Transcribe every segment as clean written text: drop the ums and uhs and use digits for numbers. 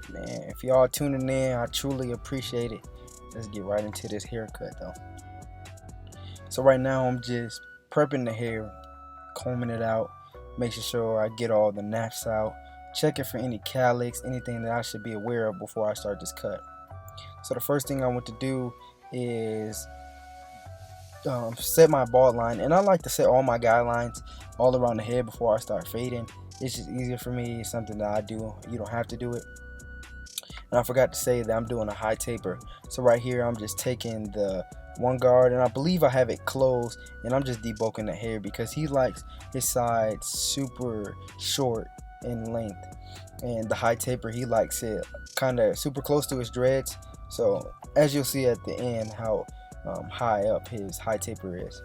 Man, if y'all tuning in, I truly appreciate it. Let's get right into this haircut though. So right now I'm just prepping the hair, combing it out, making sure I get all the naps out, checking for any cowlicks, anything that I should be aware of before I start this cut. So the first thing I want to do is set my bald line, and I like to set all my guidelines all around the head before I start fading. It's just easier for me. It's something that I do. You don't have to do it. And I forgot to say that I'm doing a high taper. So right here I'm just taking the one guard, and I believe I have it closed, and I'm just debulking the hair because he likes his sides super short in length, and the high taper he likes it kind of super close to his dreads. So as you'll see at the end how high up his high taper is.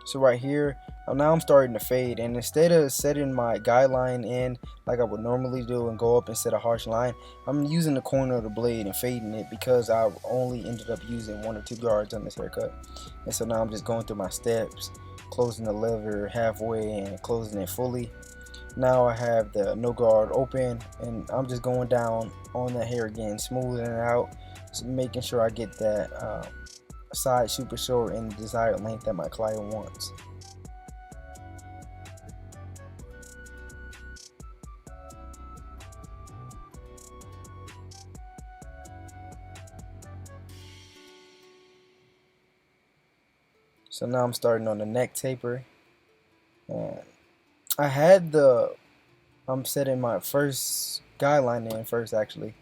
So right here, now I'm starting to fade, and instead of setting my guideline in like I would normally do and go up and set a harsh line, I'm using the corner of the blade and fading it because I only ended up using 1 or 2 guards on this haircut. And so now I'm just going through my steps, closing the lever halfway and closing it fully. Now I have the no guard open, and I'm just going down on the hair again, smoothing it out, so making sure I get that side super short and the desired length that my client wants. So now I'm starting on the neck taper, and I had I'm setting my first guideline in first actually,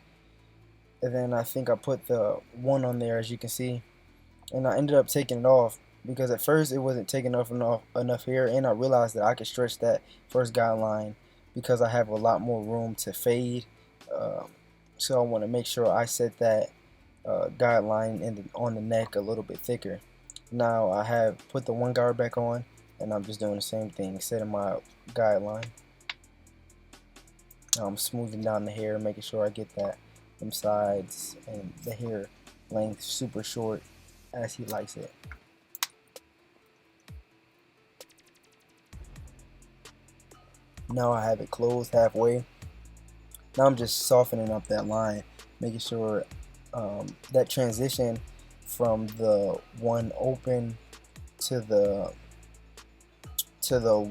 and then I think I put the one on there, as you can see, and I ended up taking it off because at first it wasn't taking off enough hair, and I realized that I could stretch that first guideline because I have a lot more room to fade. Um, so I want to make sure I set that guideline on the neck a little bit thicker. Now I have put the one guard back on, and I'm just doing the same thing, setting my guideline. I'm smoothing down the hair, making sure I get them sides and the hair length super short as he likes it. Now I have it closed halfway. Now I'm just softening up that line, making sure that transition from the one open to the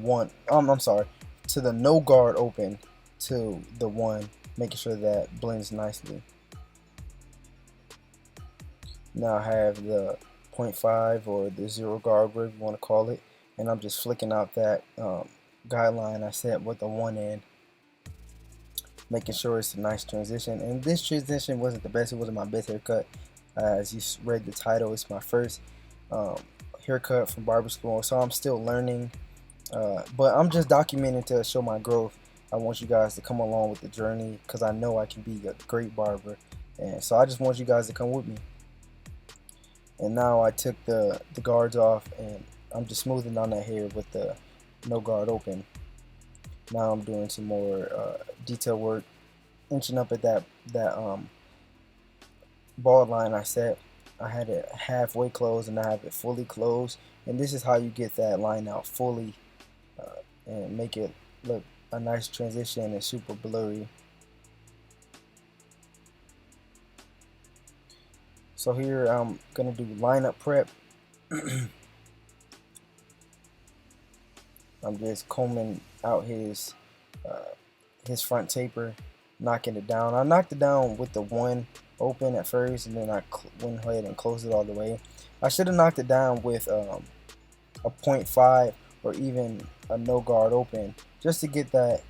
one I'm sorry, to the no guard open to the one, making sure that blends nicely. Now I have the 0.5 or the 0 guard, whatever you want to call it, and I'm just flicking out that guideline I set with the one end, making sure it's a nice transition. And this transition wasn't the best. It wasn't my best haircut. As you read the title, it's my first um, haircut from barber school, so I'm still learning. But I'm just documenting to show my growth. I want you guys to come along with the journey because I know I can be a great barber, and so I just want you guys to come with me. And now I took the guards off, and I'm just smoothing down that hair with the no guard open. Now I'm doing some more detail work, inching up at that bald line I set. I had it halfway closed, and I have it fully closed. And this is how you get that line out fully and make it look a nice transition and super blurry. So here I'm gonna do lineup prep. I'm just combing out his front taper, knocking it down. I knocked it down with the one open at first, and then I went ahead and closed it all the way. I should have knocked it down with a 0.5 or even a no guard open, just to get that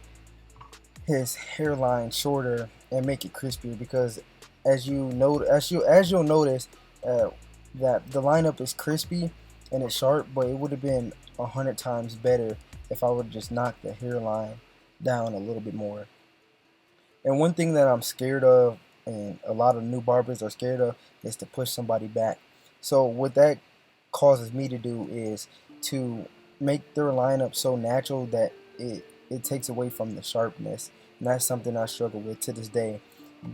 his hairline shorter and make it crispier. Because as you know, as you'll notice, uh, that the lineup is crispy and it's sharp, but it would have been 100 times better if I would just knock the hairline down a little bit more. And one thing that I'm scared of, and a lot of new barbers are scared of, is to push somebody back. So what that causes me to do is to make their lineup so natural that it takes away from the sharpness. And that's something I struggle with to this day,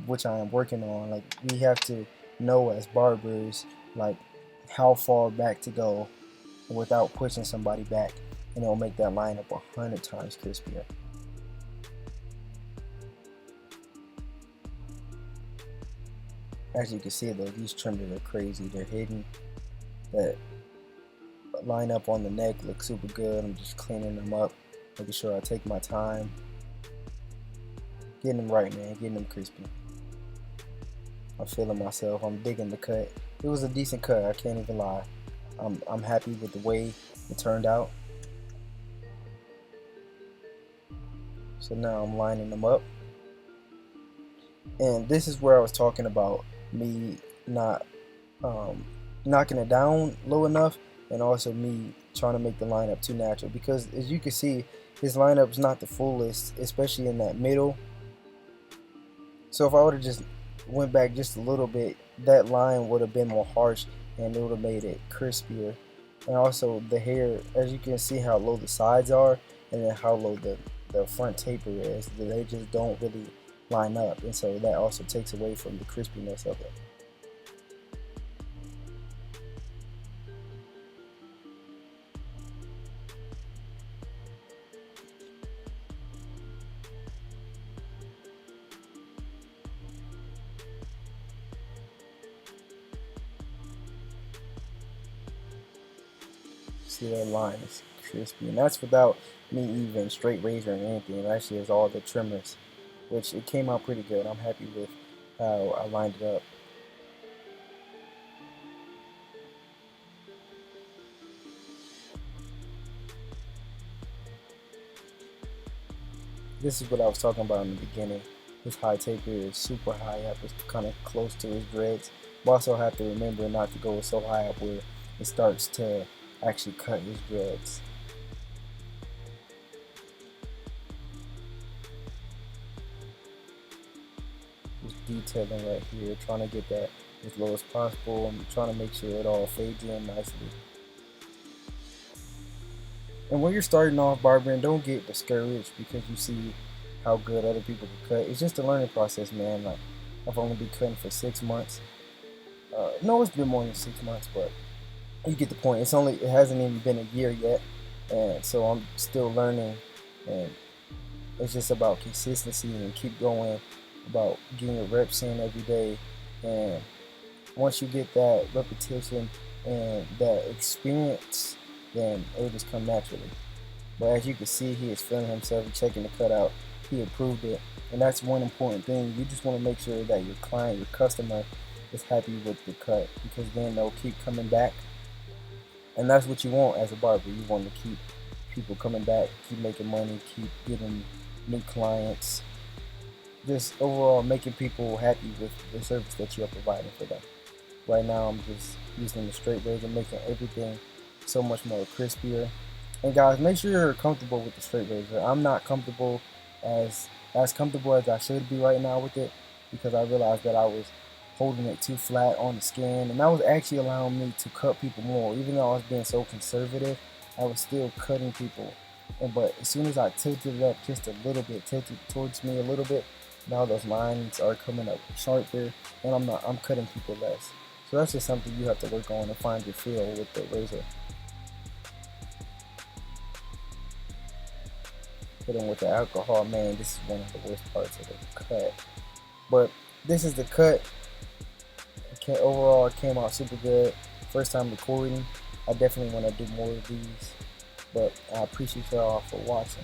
which I am working on. Like, we have to know as barbers, like, how far back to go without pushing somebody back, and it'll make that lineup 100 times crispier. As you can see though, these trimmers are crazy. They're hidden. That line up on the neck looks super good. I'm just cleaning them up, making sure I take my time, getting them right, man, getting them crispy. I'm feeling myself. I'm digging the cut. It was a decent cut. I can't even lie. I'm happy with the way it turned out. So now I'm lining them up. And this is where I was talking about me not knocking it down low enough, and also me trying to make the lineup too natural, because as you can see, his lineup's not the fullest, especially in that middle. So if I would have just went back just a little bit, that line would have been more harsh and it would have made it crispier. And also the hair, as you can see how low the sides are and then how low the front taper is, they just don't really line up, and so that also takes away from the crispiness of it. See that line is crispy, and that's without me even straight razor or anything. It actually is all the trimmers, which it came out pretty good. I'm happy with how I lined it up. This is what I was talking about in the beginning. His high taper is super high up. It's kind of close to his dreads. But also have to remember not to go so high up where it starts to actually cut his dreads. Just detailing right here, trying to get that as low as possible. I'm trying to make sure it all fades in nicely. And when you're starting off barbering, don't get discouraged because you see how good other people can cut. It's just a learning process, man. Like, I've only been cutting for 6 months. No, it's been more than 6 months, but you get the point. It hasn't even been a year yet, and so I'm still learning. And it's just about consistency and keep going, about getting your reps in every day. And once you get that repetition and that experience, then it'll just come naturally. But as you can see, he is feeling himself and checking the cutout. He approved it. And that's one important thing. You just want to make sure that your client, your customer, is happy with the cut, because then they'll keep coming back. And that's what you want as a barber. You want to keep people coming back, keep making money, keep getting new clients. Just overall making people happy with the service that you are providing for them. Right now I'm just using the straight razor, making everything so much more crispier. And guys, make sure you're comfortable with the straight razor. I'm not comfortable as comfortable as I should be right now with it, because I realized that I was holding it too flat on the skin, and that was actually allowing me to cut people more. Even though I was being so conservative, I was still cutting people. But as soon as I tilted it up just a little bit, tilted towards me a little bit, now those lines are coming up sharper, and I'm cutting people less. So that's just something you have to work on and find your feel with the razor. Hitting with the alcohol, man, this is one of the worst parts of the cut. But this is the cut. Overall, it came out super good. First time recording. I definitely want to do more of these. But I appreciate y'all for watching.